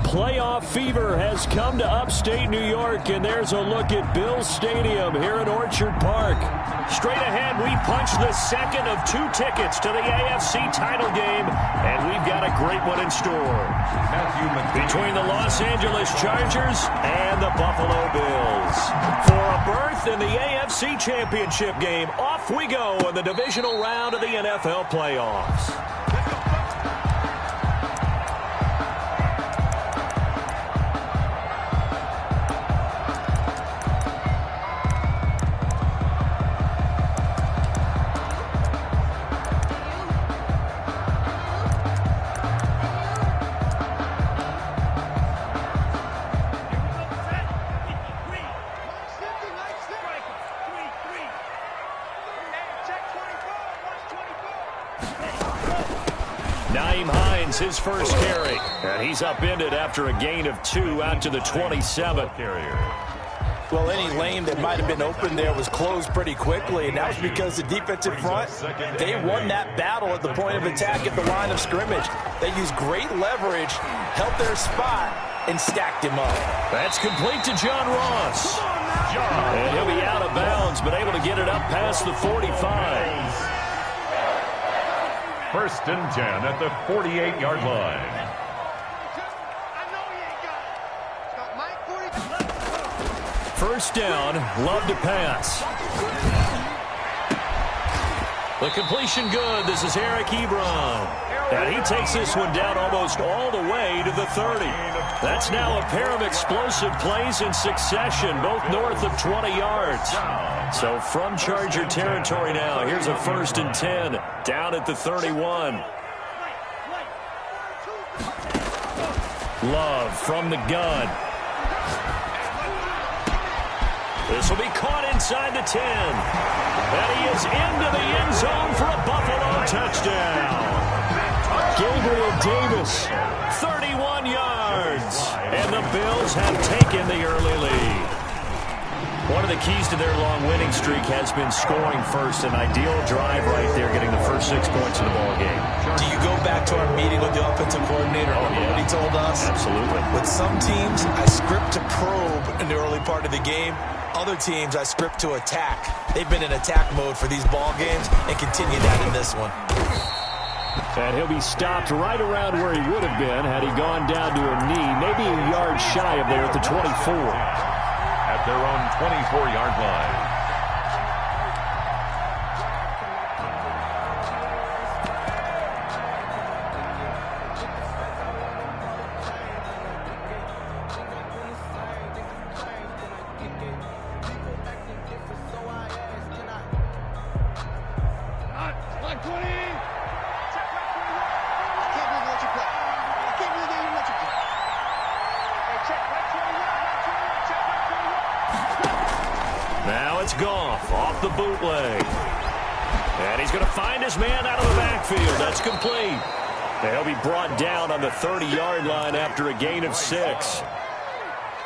Playoff fever has come to upstate New York, and there's a look at Bills Stadium here in Orchard Park. Straight ahead, we punch the second of 2 tickets to the AFC title game, and we've got a great one in store. Between the Los Angeles Chargers and the Buffalo Bills. For a berth in the AFC Championship game, off we go in the divisional round of the NFL playoffs. His first carry, and he's upended after a gain of 2 out to the 27. Well, any lane that might have been open there was closed pretty quickly, and that was because the defensive front, they won that battle at the point of attack at the line of scrimmage. They used great leverage, held their spot, and stacked him up. That's complete to John Ross. And he'll be out of bounds, but able to get it up past the 45. First and 10 at the 48-yard line. First down, Love to pass. The completion good. This is Eric Ebron. And he takes this one down almost all the way to the 30. That's now a pair of explosive plays in succession, both north of 20 yards. So from Charger territory now, here's a first and 10 down at the 31. Love from the gun. This will be caught inside the 10. And he is into the end zone for a Buffalo touchdown. Gabriel Davis, 31 yards. And the Bills have taken the early lead. One of the keys to their long winning streak has been scoring first. An ideal drive right there, getting the first 6 points in the ball game. Do you go back to our meeting with the offensive coordinator? Remember what he told us? Absolutely. With some teams, I script to probe in the early part of the game. Other teams, I script to attack. They've been in attack mode for these ball games and continue that in this one. And he'll be stopped right around where he would have been had he gone down to a knee, maybe a yard shy of there at the 24. At their own 24-yard line. Off the bootleg. And he's going to find his man out of the backfield. That's complete. They'll be brought down on the 30-yard line after a gain of 6.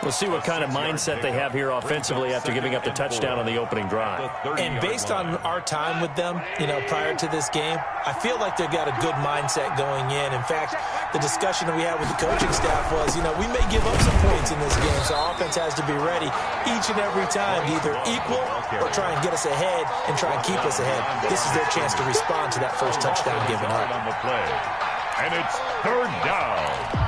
We'll see what kind of mindset they have here offensively after giving up the touchdown on the opening drive. And based on our time with them, prior to this game, I feel like they've got a good mindset going in. In fact, the discussion that we had with the coaching staff was, we may give up some points in this game, so our offense has to be ready each and every time to either equal or try and get us ahead and try and keep us ahead. This is their chance to respond to that first touchdown given up. On the play. And it's third down.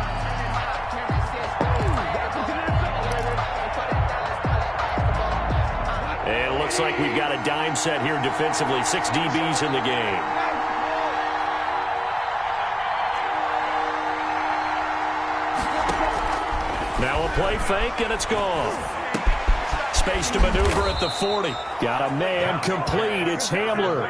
And it looks like we've got a dime set here defensively. 6 DBs in the game. Now a play fake, and it's gone. Space to maneuver at the 40. Got a man complete. It's Hamler.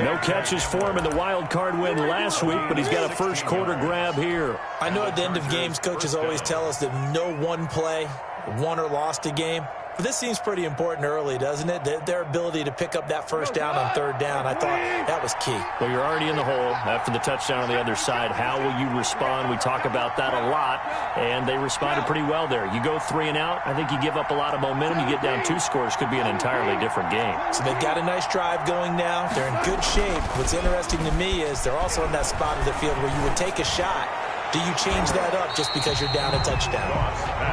No catches for him in the wild card win last week, but he's got a first quarter grab here. I know at the end of games, coaches always tell us that no one play won or lost a game. But this seems pretty important early, doesn't it? Their ability to pick up that first down on third down, I thought that was key. Well, you're already in the hole after the touchdown on the other side. How will you respond? We talk about that a lot, and they responded pretty well there. You go 3 and out, I think you give up a lot of momentum. You get down 2 scores, could be an entirely different game. So they've got a nice drive going now. They're in good shape. What's interesting to me is they're also in that spot of the field where you would take a shot do you change that up just because you're down a touchdown?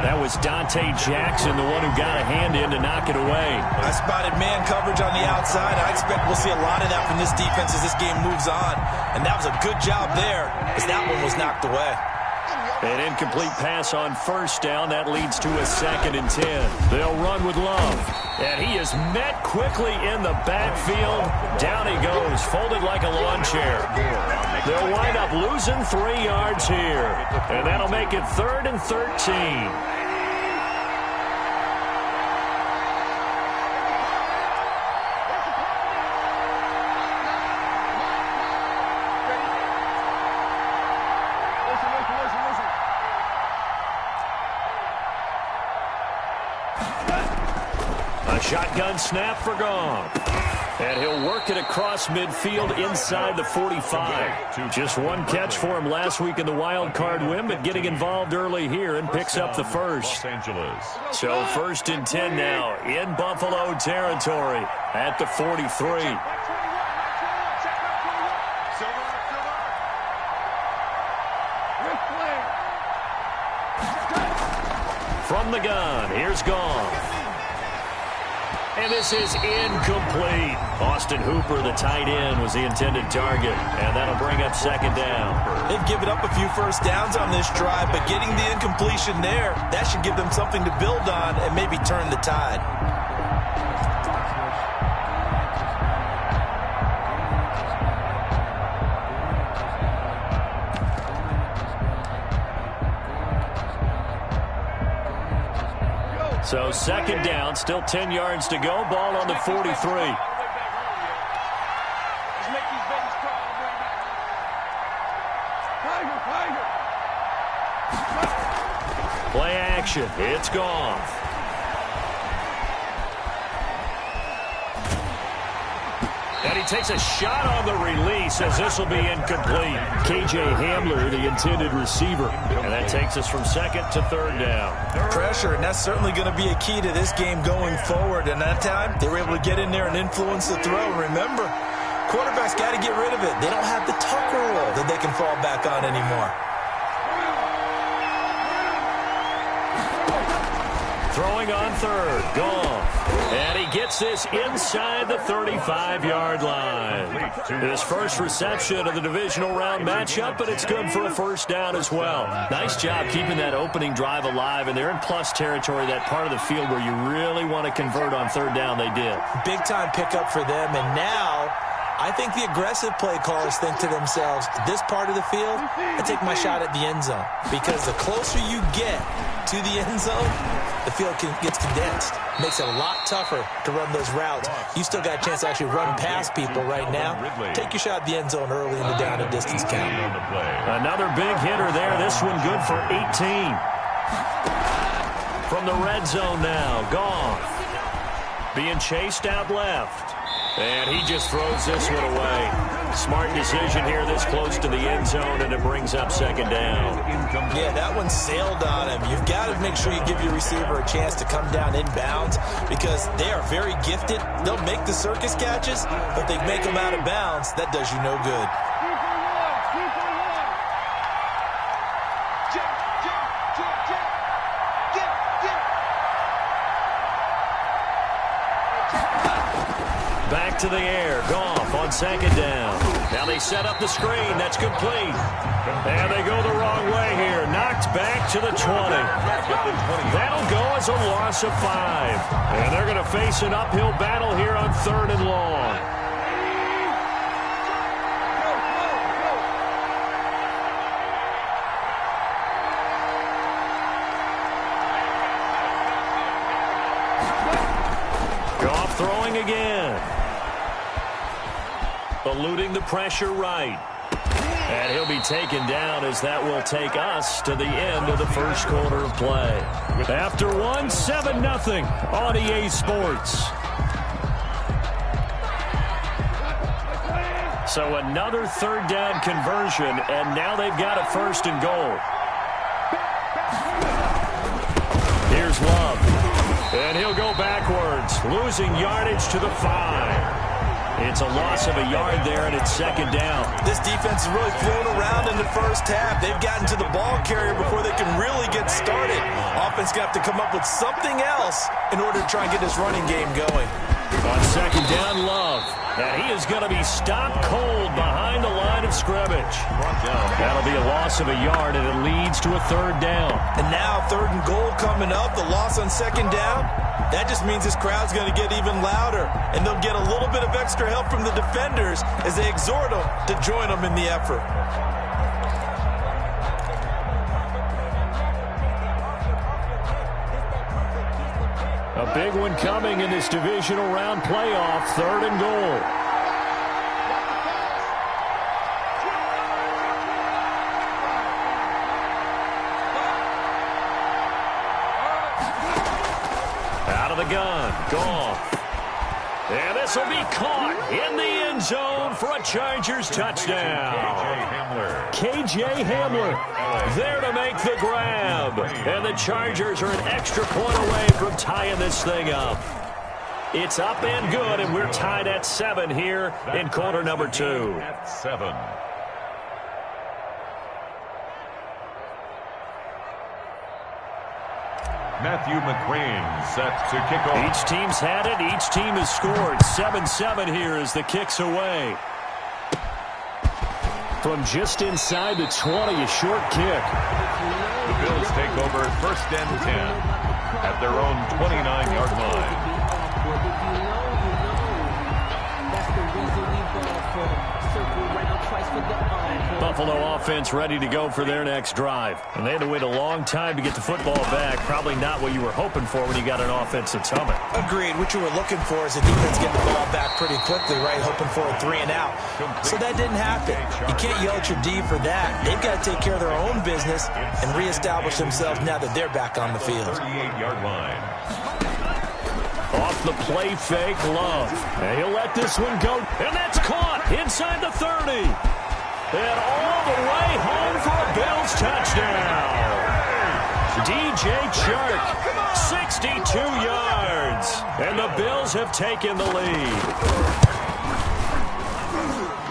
That was Dante Jackson, the one who got a hand in to knock it away. I spotted man coverage on the outside. I expect we'll see a lot of that from this defense as this game moves on. And that was a good job there as that one was knocked away. An incomplete pass on first down. That leads to a 2nd and 10. They'll run with Love. And he is met quickly in the backfield. Down he goes, folded like a lawn chair. They'll wind up losing 3 yards here. And that'll make it 3rd and 13. Shotgun snap for Goff. And he'll work it across midfield inside the 45. Just one catch for him last week in the wild card win, but getting involved early here and picks up the first. So 1st and 10 now in Buffalo territory at the 43. From the gun, here's Goff. And this is incomplete. Austin Hooper, the tight end, was the intended target. And that'll bring up 2nd down. They've given up a few first downs on this drive, but getting the incompletion there, that should give them something to build on and maybe turn the tide. So 2nd down, still 10 yards to go. Ball on the 43. Play action. It's Goff. And he takes a shot on the release as this will be incomplete. K.J. Hamler, the intended receiver. And that takes us from 2nd to 3rd down. Pressure, and that's certainly going to be a key to this game going forward. And that time, they were able to get in there and influence the throw. Remember, quarterbacks got to get rid of it. They don't have the Tucker rule that they can fall back on anymore. Throwing on 3rd, Goff. And he gets this inside the 35-yard line. His first reception of the divisional round matchup, but it's good for a 1st down as well. Nice job keeping that opening drive alive, and they're in plus territory, that part of the field where you really want to convert on 3rd down. They did. Big-time pickup for them, and now I think the aggressive play callers think to themselves, this part of the field, I take my shot at the end zone. Because the closer you get to the end zone, the field gets condensed. Makes it a lot tougher to run those routes. You still got a chance to actually run past people right now. Take your shot at the end zone early in the down and distance count. Another big hitter there. This one good for 18. From the red zone now, Goff. Being chased out left. And he just throws this one away. Smart decision here this close to the end zone, and it brings up 2nd down. Yeah, that one sailed on him. You've got to make sure you give your receiver a chance to come down inbounds because they are very gifted. They'll make the circus catches, but they make them out of bounds. That does you no good. Back to the air. Goff on 2nd down. Now they set up the screen. That's complete. And they go the wrong way here. Knocked back to the 20. That'll go as a loss of 5. And they're going to face an uphill battle here on 3rd and long. Goff throwing again. Eluding the pressure right. And he'll be taken down as that will take us to the end of the first quarter of play. After one, 7-0 on EA Sports. So another 3rd down conversion, and now they've got a 1st and goal. Here's Love. And he'll go backwards, losing yardage to the 5. It's a loss of a yard there, and it's second down. This defense is really thrown around in the first half. They've gotten to the ball carrier before they can really get started. Offense got to come up with something else in order to try and get this running game going. On second down, Love. And he is going to be stopped cold behind the line of scrimmage. That'll be a loss of a yard, and it leads to a third down. And now third and goal coming up, the loss on second down. That just means this crowd's going to get even louder, and they'll get a little bit of extra help from the defenders as they exhort them to join them in the effort. A big one coming in this divisional round playoff, third and goal. Out of the gun, Goff. And this will be caught in the end zone for a Chargers touchdown. KJ Hamler there to make the grab. And the Chargers are an extra point away from tying this thing up. It's up and good, and we're tied at 7 here in quarter number 2. At 7. Matthew McCrane set to kick off. Each team's had it. Each team has scored. 7-7 here as the kick's away. From just inside the 20, a short kick. The Bills take over first and 10 at their own 29-yard line. Buffalo offense ready to go for their next drive. And they had to wait a long time to get the football back. Probably not what you were hoping for when you got an offense that's humming. Agreed. What you were looking for is the defense getting the ball back pretty quickly, right? Hoping for a 3 and out. So that didn't happen. You can't yell at your D for that. They've got to take care of their own business and reestablish themselves now that they're back on the field. 38-yard line. Off the play fake, Love. And he'll let this one go. And that's caught inside the 30. And all the way home for a Bills touchdown. DJ Chark, 62 yards. And the Bills have taken the lead.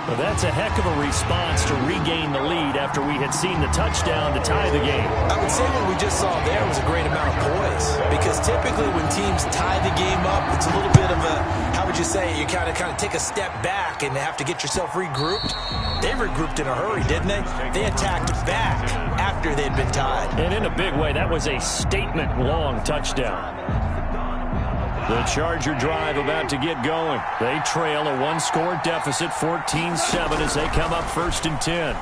Well, that's a heck of a response to regain the lead after we had seen the touchdown to tie the game. I would say what we just saw there was a great amount of poise, because typically when teams tie the game up, it's a little bit of a, how would you say, you kind of take a step back and have to get yourself regrouped. They regrouped in a hurry, didn't they? They attacked back after they'd been tied. And in a big way, that was a statement-long touchdown. The Charger drive about to get going. They trail a one-score deficit, 14-7, as they come up first and 10.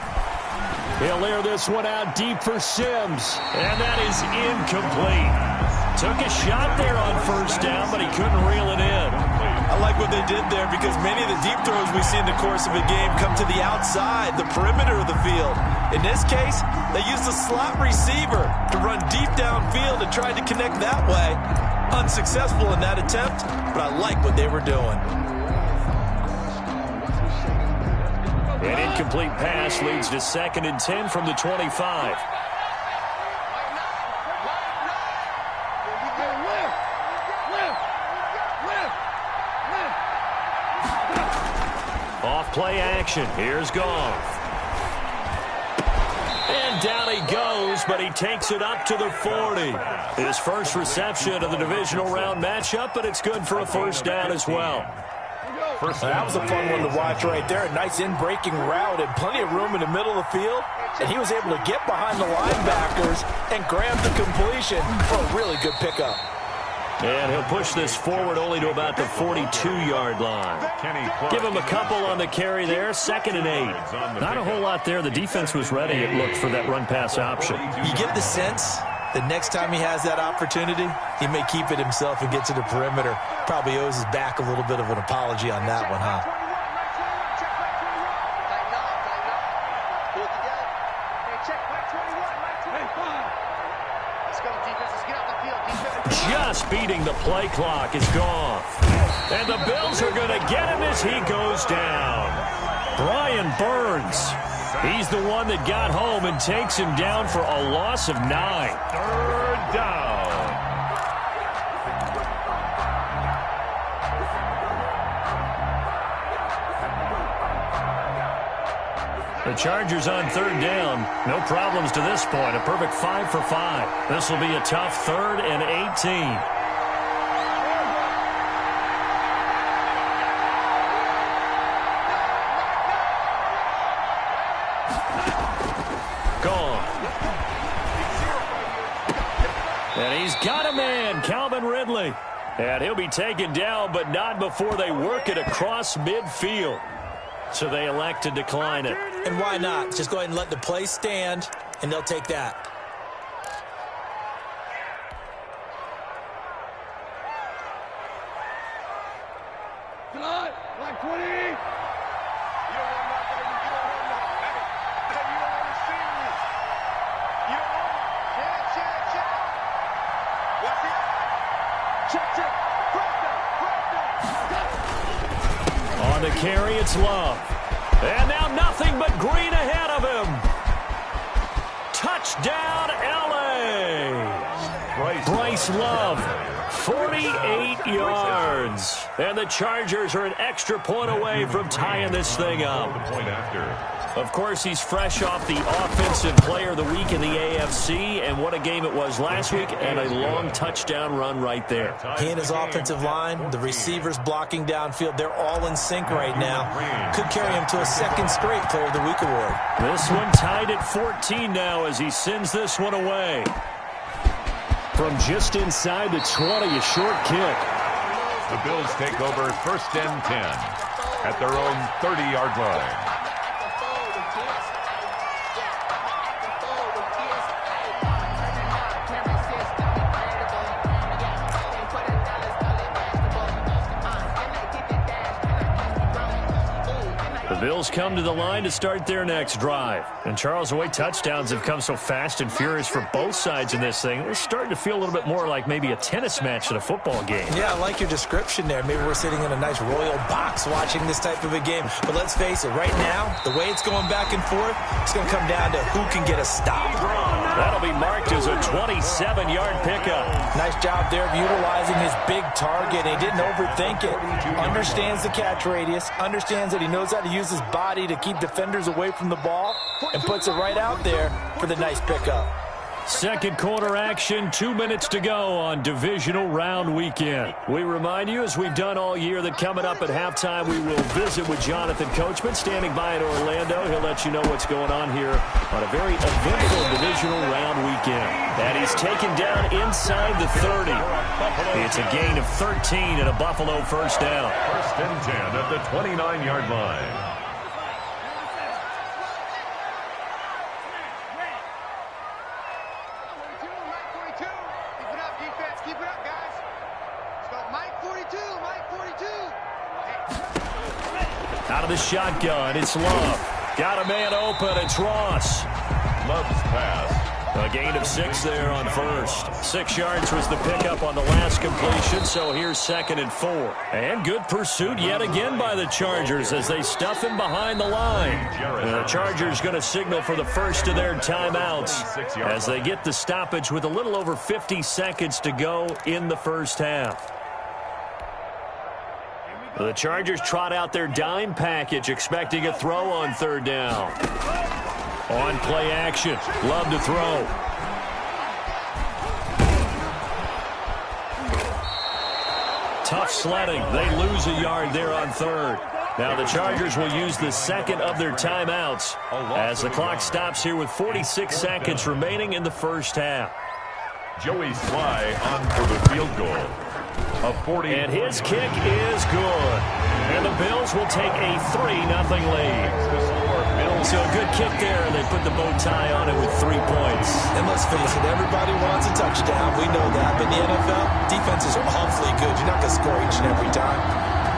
He'll air this one out deep for Sims, and that is incomplete. Took a shot there on first down, but he couldn't reel it in. I like what they did there, because many of the deep throws we see in the course of a game come to the outside, the perimeter of the field. In this case, they used a slot receiver to run deep downfield and tried to connect that way. Unsuccessful in that attempt, but I like what they were doing. An incomplete pass leads to second and 10 from the 25. Off play action. Here's Goff. And down he goes, but he takes it up to the 40. His first reception of the divisional round matchup, but it's good for a first down as well. That was a fun one to watch right there. A nice in-breaking route and plenty of room in the middle of the field. And he was able to get behind the linebackers and grab the completion for a really good pickup. And he'll push this forward only to about the 42-yard line. Give him a couple on the carry there, second and 8. Not a whole lot there. The defense was ready, it looked, for that run-pass option. You get the sense that next time he has that opportunity, he may keep it himself and get to the perimeter. Probably owes his back a little bit of an apology on that one, huh? Just beating the play clock is Goff. And the Bills are going to get him as he goes down. Brian Burns. He's the one that got home and takes him down for a loss of 9. Third down. The Chargers on third down. No problems to this point. A perfect 5 for 5. This will be a tough 3rd and 18. Gone. And he's got a man, Calvin Ridley. And he'll be taken down, but not before they work it across midfield. So they elect to decline it. And why not? Just go ahead and let the play stand, and they'll take that. Like 20. On the carry, it's Love. And now nothing but green ahead of him. Touchdown, L.A. Bryce Love, 48 yards. And the Chargers are an extra point away from tying this thing up. Of course, he's fresh off the Offensive Player of the Week in the AFC, and what a game it was last week, and a long touchdown run right there. He and his offensive line, the receivers blocking downfield, they're all in sync right now. Could carry him to a second straight Player of the Week award. This one tied at 14 now as he sends this one away. From just inside the 20, a short kick. The Bills take over 1st and 10 at their own 30-yard line. The Bills come to the line to start their next drive. And Charles, the way touchdowns have come so fast and furious for both sides in this thing, it's starting to feel a little bit more like maybe a tennis match than a football game. Yeah, I like your description there. Maybe we're sitting in a nice royal box watching this type of a game. But let's face it, right now, the way it's going back and forth, it's going to come down to who can get a stop. That'll be marked as a 27-yard pickup. Nice job there of utilizing his big target. He didn't overthink it. Understands the catch radius, understands that he knows how to use his body to keep defenders away from the ball, and puts it right out there for the nice pickup. Second quarter action, 2 minutes to go on divisional round weekend. We remind you, as we've done all year, that coming up at halftime, we will visit with Jonathan Coachman, standing by in Orlando. He'll let you know what's going on here on a very eventful divisional round weekend. And he's taken down inside the 30. It's a gain of 13 and a Buffalo first down. 1st and 10 at the 29-yard line. Out of the shotgun, it's Love. Got a man open, it's Ross. Love's pass. A gain of 6 there on first. 6 yards was the pickup on the last completion, so here's 2nd and 4. And good pursuit yet again by the Chargers as they stuff him behind the line. And the Chargers going to signal for the first of their timeouts as they get the stoppage with a little over 50 seconds to go in the first half. The Chargers trot out their dime package, expecting a throw on 3rd down. On play action, Love to throw. Tough sledding. They lose a yard there on 3rd. Now the Chargers will use the second of their timeouts as the clock stops here with 46 seconds remaining in the first half. Joey Sly on for the field goal. And his kick is good. And the Bills will take a 3-0 lead. So a good kick there, and they put the bow tie on it with 3 points. And let's face it, everybody wants a touchdown. We know that. But in the NFL, defenses are awfully good. You're not going to score each and every time.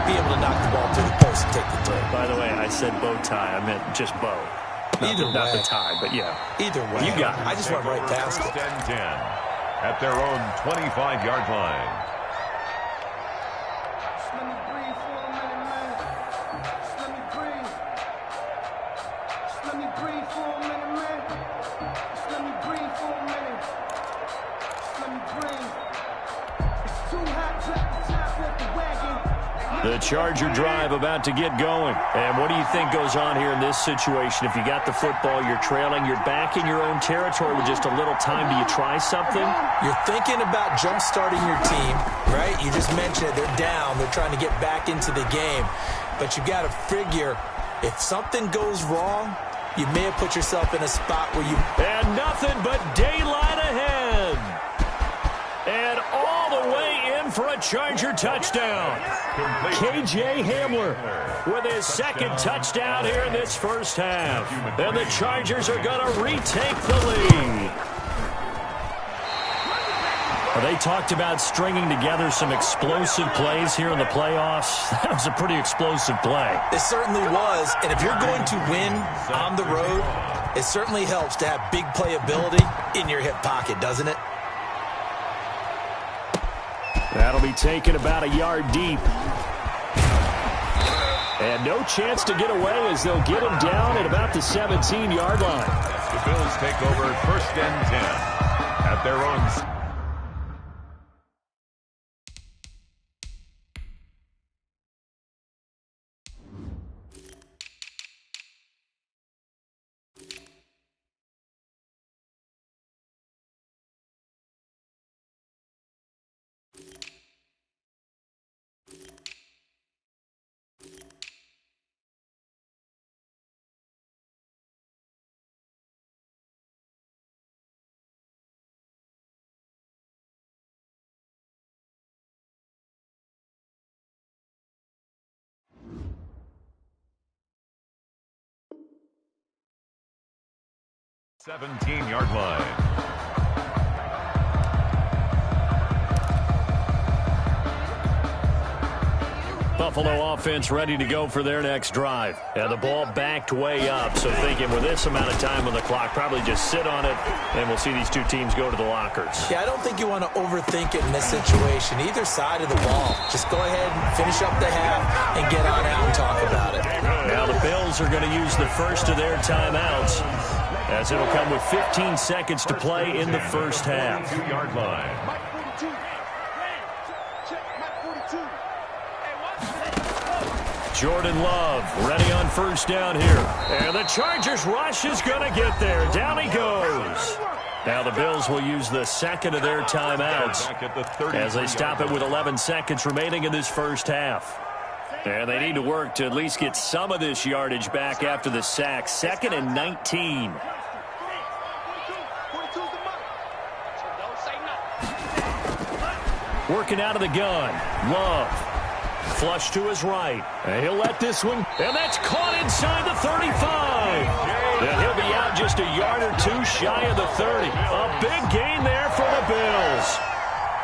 Be able to knock the ball through the post and take the throw. By the way, I said bow tie. I meant just bow. Not the tie, but yeah. Either way. You got it. I just went right past it. 1st and 10 at their own 25-yard line. The Charger drive about to get going. And what do you think goes on here in this situation? If you got the football, you're trailing, you're back in your own territory with just a little time. Do you try something? You're thinking about jump-starting your team, right? You just mentioned it. They're down. They're trying to get back into the game. But you got to figure, if something goes wrong, you may have put yourself in a spot where you... And nothing but daylight ahead. And all the way in for a Charger touchdown. K.J. Hamler with his second touchdown here in this first half. And the Chargers are going to retake the lead. They talked about stringing together some explosive plays here in the playoffs. That was a pretty explosive play. It certainly was. And if you're going to win on the road, it certainly helps to have big playability in your hip pocket, doesn't it? That'll be taken about a yard deep. And no chance to get away as they'll get him down at about the 17-yard line. The Bills take over first and 10 at their own... ...17-yard line. Buffalo offense ready to go for their next drive. And the ball backed way up, so thinking with this amount of time on the clock, probably just sit on it, and we'll see these two teams go to the lockers. Yeah, I don't think you want to overthink it in this situation. Either side of the ball. Just go ahead and finish up the half and get on out and talk about it. Now the Bills are going to use the first of their timeouts, as it'll come with 15 seconds to play in the first half. 2-yard line. Jordan Love ready on first down here. And the Chargers rush is going to get there. Down he goes. Now the Bills will use the second of their timeouts as they stop it with 11 seconds remaining in this first half. And they need to work to at least get some of this yardage back after the sack. 2nd and 19. Working out of the gun. Love. Flush to his right. And he'll let this one. And that's caught inside the 35. And he'll be out just a yard or two shy of the 30. A big gain there for the Bills.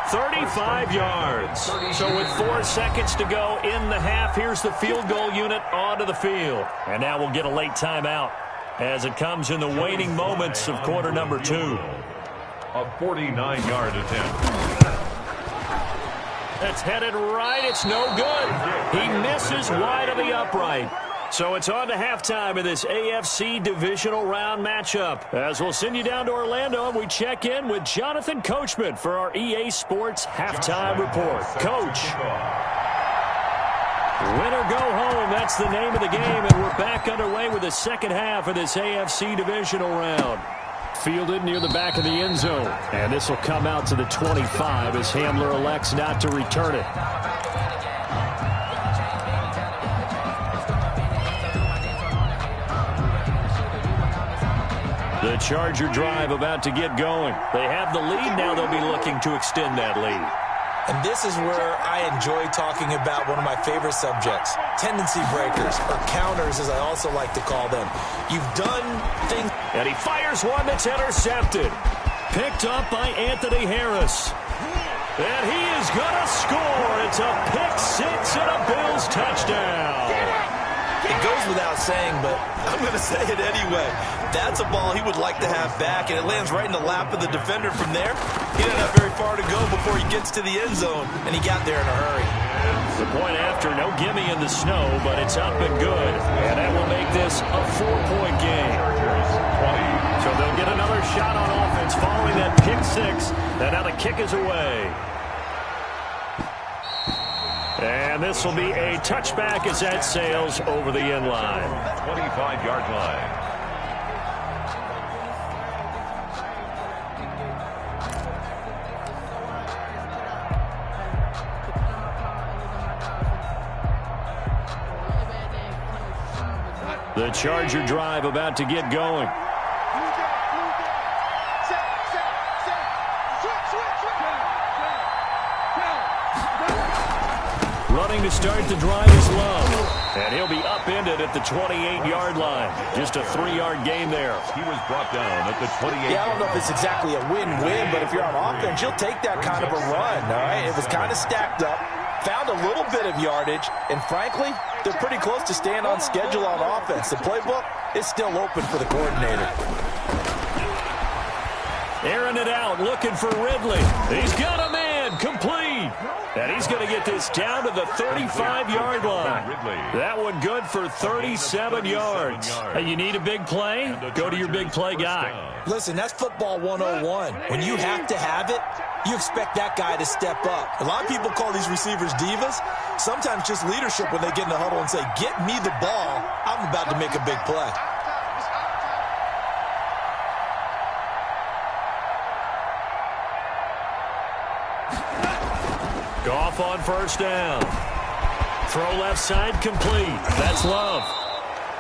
35 yards. So with 4 seconds to go in the half, here's the field goal unit onto the field. And now we'll get a late timeout as it comes in the waning moments of quarter number 2. A 49-yard attempt. That's headed right. It's no good. He misses wide of the upright. So it's on to halftime in this AFC divisional round matchup. As we'll send you down to Orlando, and we check in with Jonathan Coachman for our EA Sports Halftime Report. Coach. Win or go home, that's the name of the game, and we're back underway with the second half of this AFC divisional round. Fielded near the back of the end zone. And this will come out to the 25 as Hamler elects not to return it. The Charger drive about to get going. They have the lead. Now they'll be looking to extend that lead. And this is where I enjoy talking about one of my favorite subjects, tendency breakers, or counters as I also like to call them. You've done things. And he fires one that's intercepted. Picked up by Anthony Harris. And he is going to score. It's a pick-6 and a Bills touchdown. It goes without saying, but I'm going to say it anyway. That's a ball he would like to have back, and it lands right in the lap of the defender from there. He didn't have very far to go before he gets to the end zone, and he got there in a hurry. The point after, no gimme in the snow, but it's up and good. And that will make this a 4-point game. So they'll get another shot on offense following that pick-6. And now the kick is away. And this will be a touchback as that sails over the end line. 25-yard line. The Charger drive about to get going. Running to start the drive is Love. And he'll be upended at the 28-yard line. Just a 3-yard gain there. He was brought down at the 28. Yeah, I don't know if it's exactly a win-win, but if you're on offense, you'll take that kind of a run, all right? It was kind of stacked up, found a little bit of yardage, and frankly, they're pretty close to staying on schedule on offense. The playbook is still open for the coordinator. Airing it out, looking for Ridley. He's got a man, complete. And he's going to get this down to the 35-yard line. That one good for 37 yards. Hey, you need a big play? Go to your big play guy. Listen, that's football 101. When you have to have it, you expect that guy to step up. A lot of people call these receivers divas. Sometimes just leadership when they get in the huddle and say, get me the ball. I'm about to make a big play. Goff on first down. Throw left side complete. That's Love.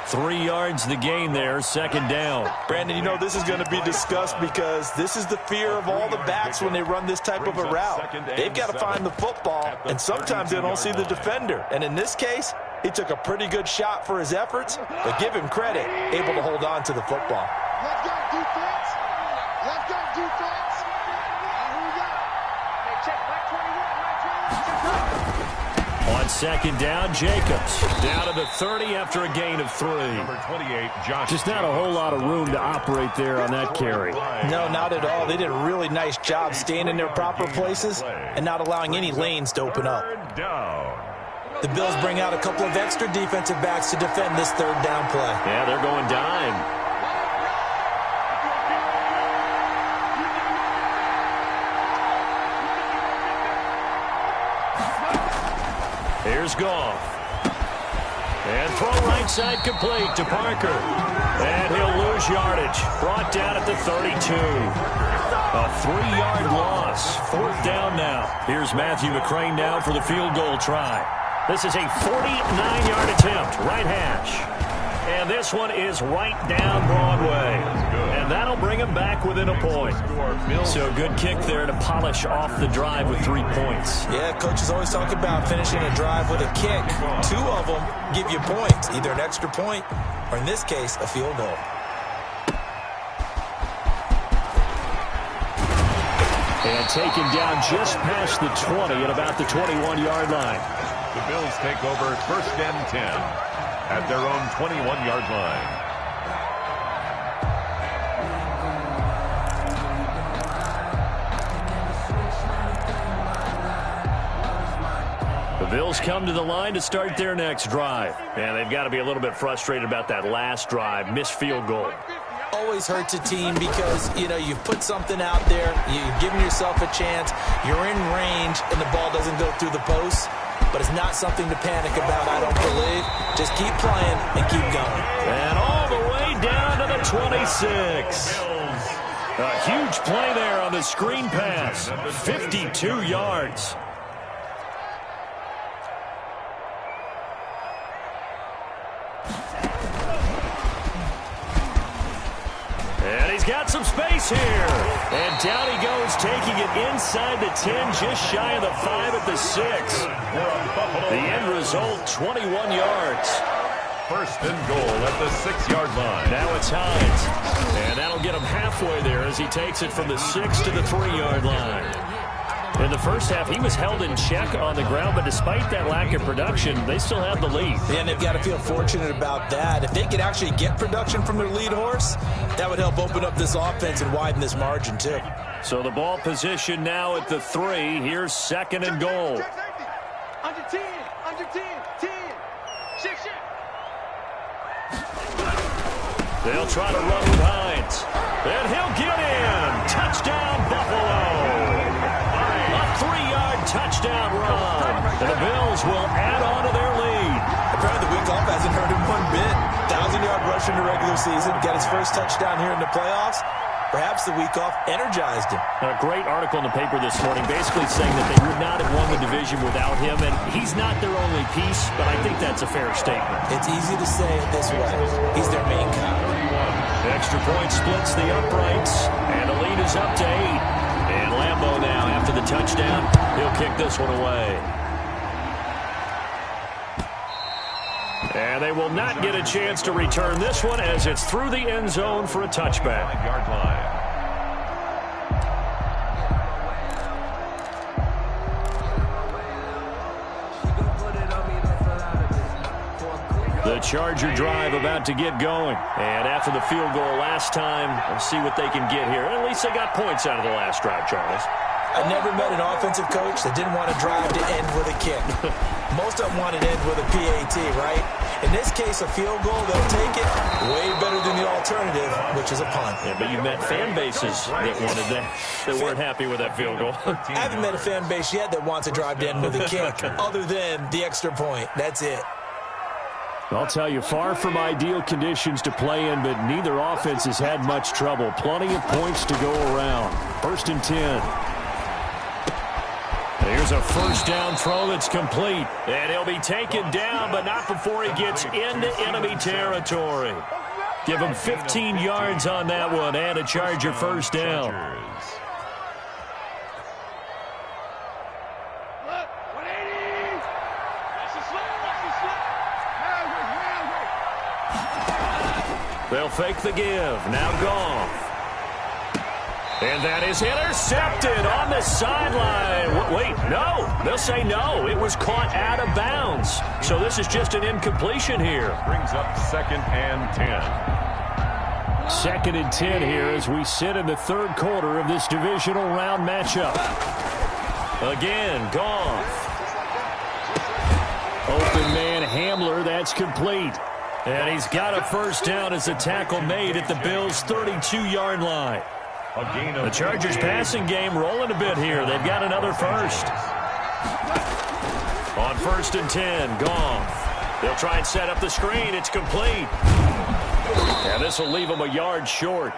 3 yards the gain there, second down. Brandon, you know this is going to be discussed because this is the fear of all the backs when they run this type of a route. They've got to find the football, and sometimes they don't see the defender. And in this case, he took a pretty good shot for his efforts, but give him credit, able to hold on to the football. Left guard defense. Left guard defense. Who we got? Hey, check back 21. On second down, Jacobs down to the 30 after a gain of 3. Number 28, Josh. Just not a whole lot of room to operate there on that carry. No, not at all. They did a really nice job staying in their proper places and not allowing any lanes to open up. Third down. The Bills bring out a couple of extra defensive backs to defend this third down play. Yeah, they're going dime. Here's Goff. And throw right side complete to Parker. And he'll lose yardage. Brought down at the 32. A 3-yard loss. Fourth down now. Here's Matthew McCrane now for the field goal try. This is a 49-yard attempt. Right hash. And this one is right down Broadway. And that'll bring him back within a point. So good kick there to polish off the drive with 3 points. Yeah, coaches always talk about finishing a drive with a kick. 2 of them give you points, either an extra point or, in this case, a field goal. And taken down just past the 20 at about the 21-yard line. The Bills take over first and 10 at their own 21-yard line. The Bills come to the line to start their next drive. And they've got to be a little bit frustrated about that last drive, missed field goal. Always hurts a team because, you know, you've put something out there, you've given yourself a chance, you're in range, and the ball doesn't go through the post. But it's not something to panic about, I don't believe. Just keep playing and keep going. And all the way down to the 26. A huge play there on the screen pass. 52 yards. And he's got some space here. And down he goes, taking it inside the 10, just shy of the 5 at the 6. The end result, 21 yards. First and goal at the 6-yard line. Now it's Hines. And that'll get him halfway there as he takes it from the 6 to the 3-yard line. In the first half, he was held in check on the ground, but despite that lack of production, they still have the lead. And they've got to feel fortunate about that. If they could actually get production from their lead horse, that would help open up this offense and widen this margin, too. So the ball position now at the 3. Here's second and goal. Under 10, under 10, 10. Shake. They'll try to run with Hines. And he'll get in. Touchdown, Buffalo. A 3-yard touchdown run. And the Bills will pressure in the regular season, got his first touchdown here in the playoffs. Perhaps the week off energized him. A great article in the paper this morning basically saying that they would not have won the division without him, and he's not their only piece, but I think that's a fair statement. It's easy to say it this way. He's their main guy. The extra point splits the uprights, and the lead is up to 8. And Lambeau now, after the touchdown, he'll kick this one away. And they will not get a chance to return this one as it's through the end zone for a touchback. 5-yard line. The Charger drive about to get going. And after the field goal last time, we'll see what they can get here. At least they got points out of the last drive, Charles. I never met an offensive coach that didn't want to drive to end with a kick. Most of them want to end with a PAT, right? In this case, a field goal, they'll take it way better than the alternative, which is a punt. Yeah, but you met fan bases that wanted that, that weren't happy with that field goal. I haven't met a fan base yet that wants to drive to end with a kick, other than the extra point. That's it. I'll tell you, far from ideal conditions to play in, but neither offense has had much trouble. Plenty of points to go around. 1st and 10. Here's a first down throw that's complete. And he'll be taken down, but not before he gets into enemy territory. Give him 15 yards on that one and a Charger first down. They'll fake the give. Now Goff. And that is intercepted on the sideline. Wait, no. They'll say no. It was caught out of bounds. So this is just an incompletion here. Brings up 2nd and 10. 2nd and 10 here as we sit in the 3rd quarter of this divisional round matchup. Again, Goff. Open man Hamler. That's complete. And he's got a first down as a tackle made at the Bills' 32-yard line. The Chargers passing game rolling a bit here. They've got another first. On 1st and 10, Goff. They'll try and set up the screen. It's complete. And this will leave them a yard short.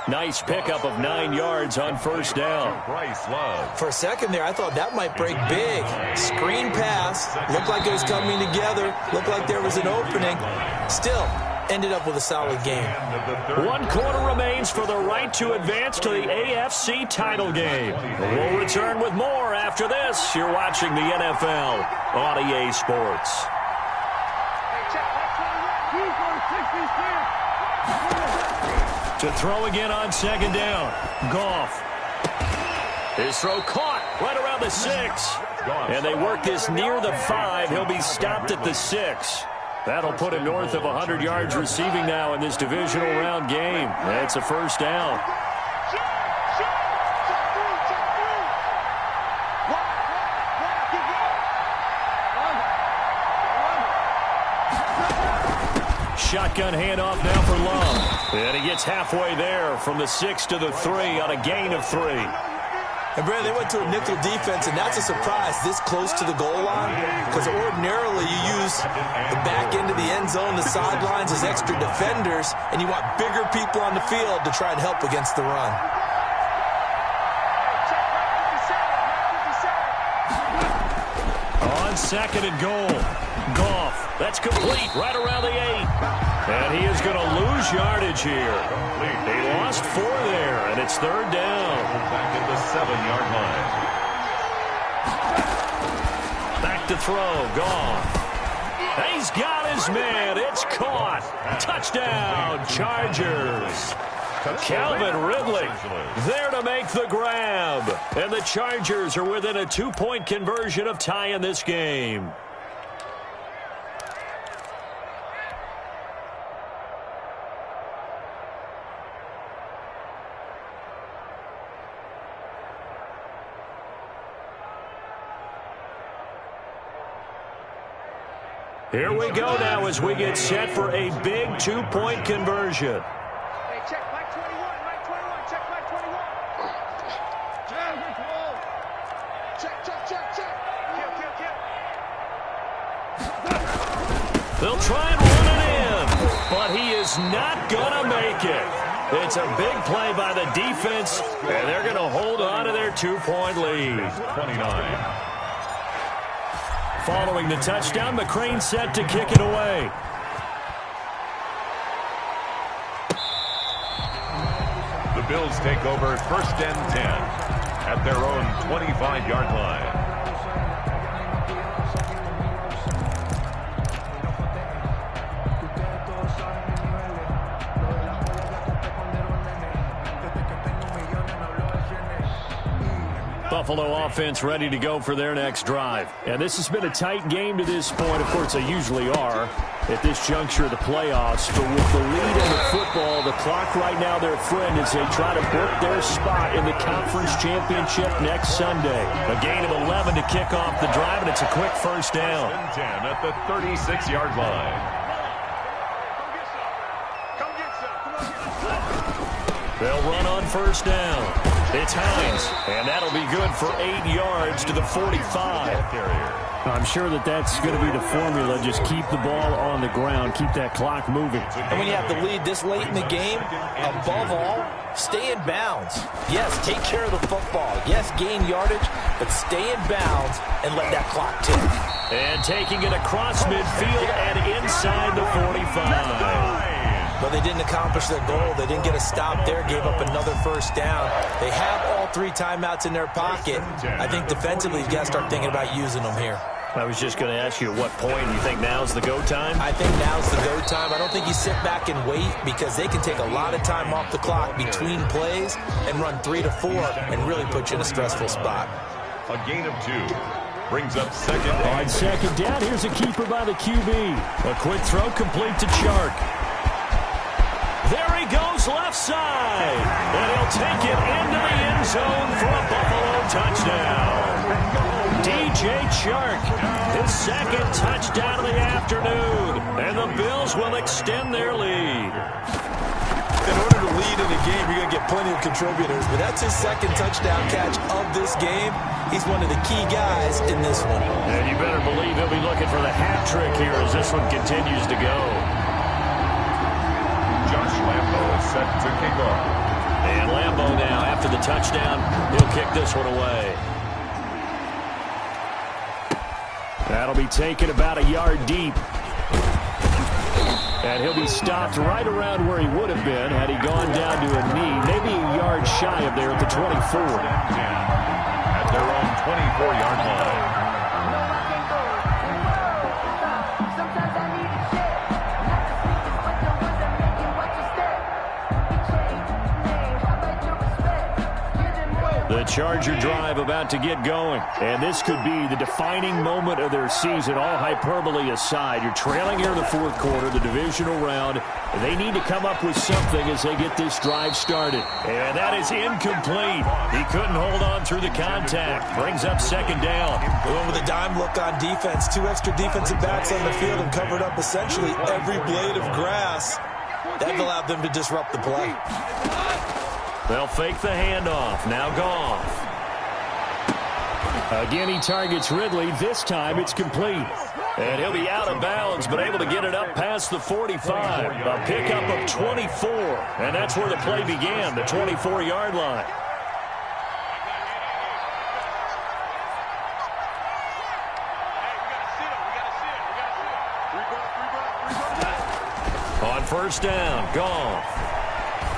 Nice pickup of 9 yards on first down. For a second there, I thought that might break big. Screen pass. Looked like it was coming together. Looked like there was an opening. Still, ended up with a solid game. 1 quarter remains for the right to advance to the AFC title game. We'll return with more after this. You're watching the NFL on EA Sports. To throw again on 2nd down. Goff. His throw caught right around the 6. And they work this near the 5. He'll be stopped at the 6. That'll put him north of 100 yards receiving now in this divisional round game. That's a first down. Shotgun handoff now for Love. And he gets halfway there from the 6 to the 3 on a gain of 3. And, Brandon, they went to a nickel defense, and that's a surprise this close to the goal line, because ordinarily you use the back end of the end zone, the sidelines as extra defenders, and you want bigger people on the field to try and help against the run. On 2nd and goal, Goff. That's complete right around the 8. And he is going to lose yardage here. He lost 4 there, and it's 3rd down. Back at the 7-yard line. Back to throw, Goff. He's got his man. It's caught. Touchdown, Chargers. Calvin Ridley there to make the grab. And the Chargers are within a 2-point conversion of tying this game. Here we go now as we get set for a big 2-point conversion. Hey, check Mike 21, Mike 21, check Mike 21. Check. Kill. They'll try and run it in, but he is is not going to make it. It's a big play by the defense, and they're going to hold on to their 2-point lead. 29. Following the touchdown, McCrane set to kick it away. The Bills take over 1st and 10 at their own 25-yard line. Buffalo offense ready to go for their next drive. And this has been a tight game to this point. Of course, they usually are at this juncture of the playoffs. But with the lead in the football, the clock right now their friend as they try to book their spot in the conference championship next Sunday. A gain of 11 to kick off the drive, and it's a quick first down. 10 at the 36-yard line. They'll run on first down. It's Hines, and that'll be good for 8 yards to the 45. I'm sure that's going to be the formula. Just keep the ball on the ground, keep that clock moving. And when you have the lead this late in the game, above all, stay in bounds. Yes, take care of the football. Yes, gain yardage, but stay in bounds and let that clock tick. And taking it across midfield and inside the 45. But they didn't accomplish their goal. They didn't get a stop there, gave up another first down. They have all 3 timeouts in their pocket. I think defensively, you've got to start thinking about using them here. I was just going to ask you, at what point do you think now's the go time? I think now's the go time. I don't think you sit back and wait because they can take a lot of time off the clock between plays and run 3 to 4 and really put you in a stressful spot. A gain of 2. Brings up second down. On second down, here's a keeper by the QB. A quick throw complete to Chark. There he goes left side. And he'll take it into the end zone for a Buffalo touchdown. DJ Chark, his second touchdown of the afternoon. And the Bills will extend their lead. In order to lead in a game, you're going to get plenty of contributors. But that's his second touchdown catch of this game. He's one of the key guys in this one. And you better believe he'll be looking for the hat trick here as this one continues to go. Josh Lambo is set to kick off. And Lambo now, after the touchdown, he'll kick this one away. That'll be taken about a yard deep. And he'll be stopped right around where he would have been had he gone down to a knee, maybe a yard shy of there at the 24. At their own 24-yard line. The Charger drive about to get going. And this could be the defining moment of their season, all hyperbole aside. You're trailing here in the 4th quarter, the divisional round. They need to come up with something as they get this drive started. And that is incomplete. He couldn't hold on through the contact. Brings up second down. Going with a dime look on defense. 2 extra defensive backs on the field and covered up essentially every blade of grass. That allowed them to disrupt the play. They'll fake the handoff. Now Goff. Again, he targets Ridley. This time it's complete. And he'll be out of bounds, but able to get it up past the 45. A pickup of 24. And that's where the play began, the 24-yard line. On first down, Goff.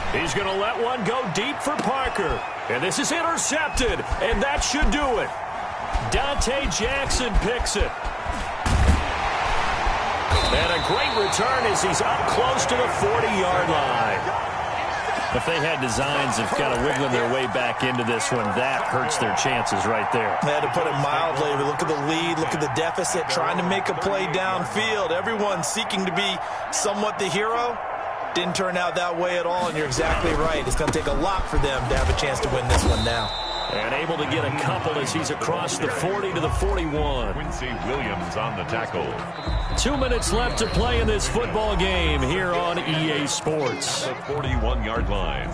He's going to let one go deep for Parker. And this is intercepted, and that should do it. Dante Jackson picks it. And a great return as he's up close to the 40-yard line. If they had designs of kind of wiggling their way back into this one, that hurts their chances right there. They had to put it mildly, but look at the lead, look at the deficit, trying to make a play downfield. Everyone seeking to be somewhat the hero. Didn't turn out that way at all, and you're exactly right. It's going to take a lot for them to have a chance to win this one now. And able to get a couple as he's across the 40 to the 41. Quincy Williams on the tackle. 2 minutes left to play in this football game here on EA Sports. The 41-yard line.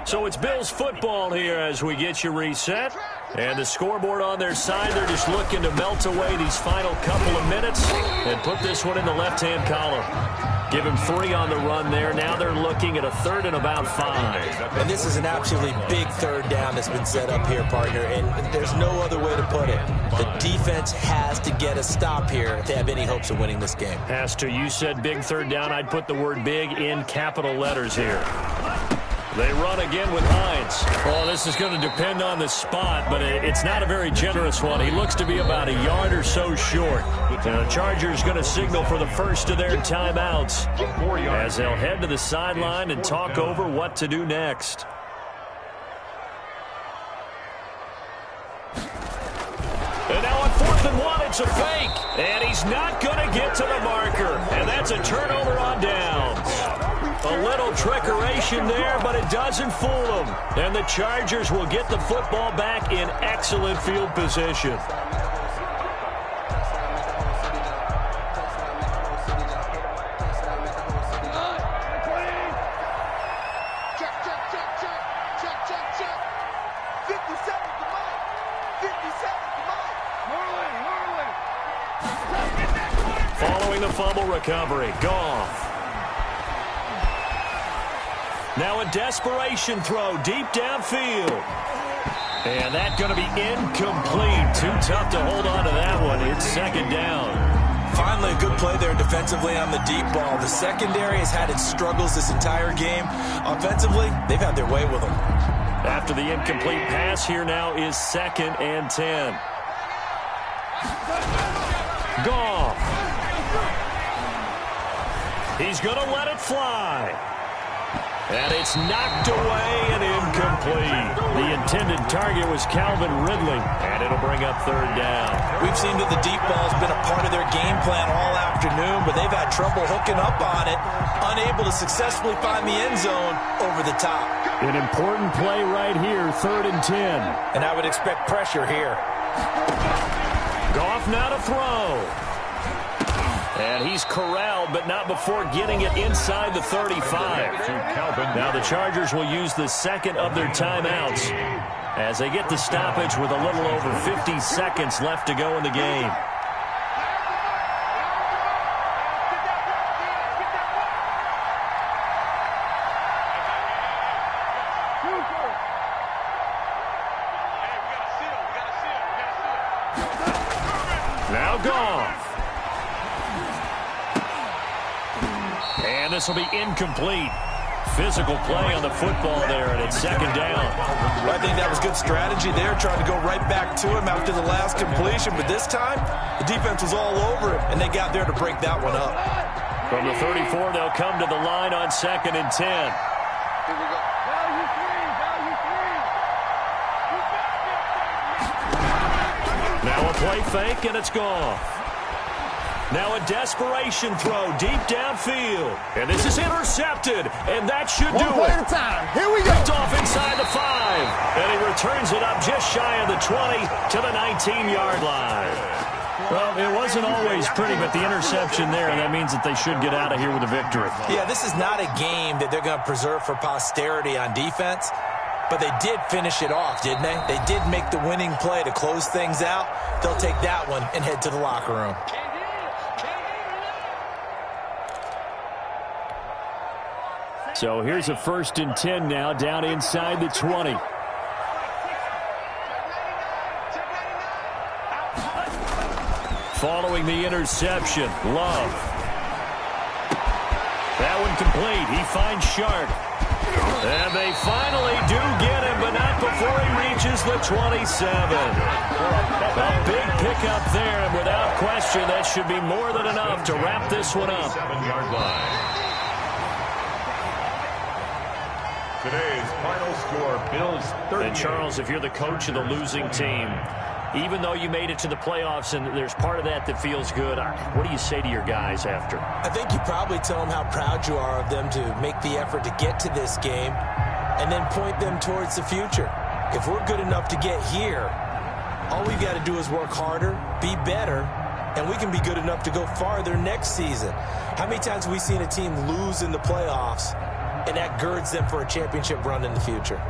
So it's Bills football here as we get you reset. And the scoreboard on their side, they're just looking to melt away these final couple of minutes and put this one in the left-hand column. Give him 3 on the run there. Now they're looking at a 3rd and about 5. And this is an absolutely big 3rd down that's been set up here, partner, and there's no other way to put it. The defense has to get a stop here if they have any hopes of winning this game. Has to. You said big 3rd down. I'd put the word big in capital letters here. They run again with Hines. Well, this is going to depend on the spot, but it's not a very generous one. He looks to be about a yard or so short. The Chargers going to signal for the first of their timeouts as they'll head to the sideline and talk over what to do next. And now on 4th and 1, it's a fake. And he's not going to get to the marker. And that's a turnover on downs. A little trickeration there, but it doesn't fool them. And the Chargers will get the football back in excellent field position. Following the fumble recovery, Goff. Now a desperation throw deep downfield. And that's going to be incomplete. Too tough to hold on to that one. It's 2nd down. Finally a good play there defensively on the deep ball. The secondary has had its struggles this entire game. Offensively, they've had their way with them. After the incomplete pass, here now is 2nd and 10. Goff. He's going to let it fly. And it's knocked away and incomplete. The intended target was Calvin Ridley, and it'll bring up 3rd down. We've seen that the deep ball's been a part of their game plan all afternoon, but they've had trouble hooking up on it, unable to successfully find the end zone over the top. An important play right here, 3rd and 10. And I would expect pressure here. Goff now to throw. And he's corralled, but not before getting it inside the 35. Now the Chargers will use the 2nd of their timeouts as they get the stoppage with a little over 50 seconds left to go in the game. Now Goff. And this will be incomplete. Physical play on the football there, and it's 2nd down. Well, I think that was good strategy there, trying to go right back to him after the last completion. But this time, the defense was all over him, and they got there to break that one up. From the 34, they'll come to the line on 2nd and 10. Now a play fake, and it's gone. Now a desperation throw deep downfield. And this is intercepted, and that should do it. One play at a time. Here we go. Picked off inside the 5. And he returns it up just shy of the 20 to the 19-yard line. Well, it wasn't always pretty, but the interception there, that means that they should get out of here with a victory. Yeah, this is not a game that they're going to preserve for posterity on defense. But they did finish it off, didn't they? They did make the winning play to close things out. They'll take that one and head to the locker room. So here's a 1st and 10 now, down inside the 20. Following the interception, Love. That one complete. He finds Sharp. And they finally do get him, but not before he reaches the 27. A big pickup there, and without question, that should be more than enough to wrap this one up. 7-yard line. Today's final score, Bills 38. And Charles, if you're the coach of the losing team, even though you made it to the playoffs and there's part of that that feels good, what do you say to your guys after? I think you probably tell them how proud you are of them to make the effort to get to this game and then point them towards the future. If we're good enough to get here, all we've got to do is work harder, be better, and we can be good enough to go farther next season. How many times have we seen a team lose in the playoffs and that girds them for a championship run in the future.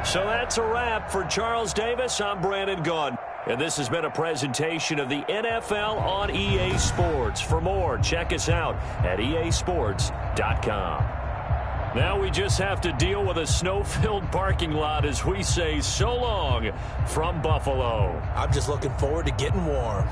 So that's a wrap for Charles Davis. I'm Brandon Gaudin. And this has been a presentation of the NFL on EA Sports. For more, check us out at easports.com. Now we just have to deal with a snow-filled parking lot as we say so long from Buffalo. I'm just looking forward to getting warm.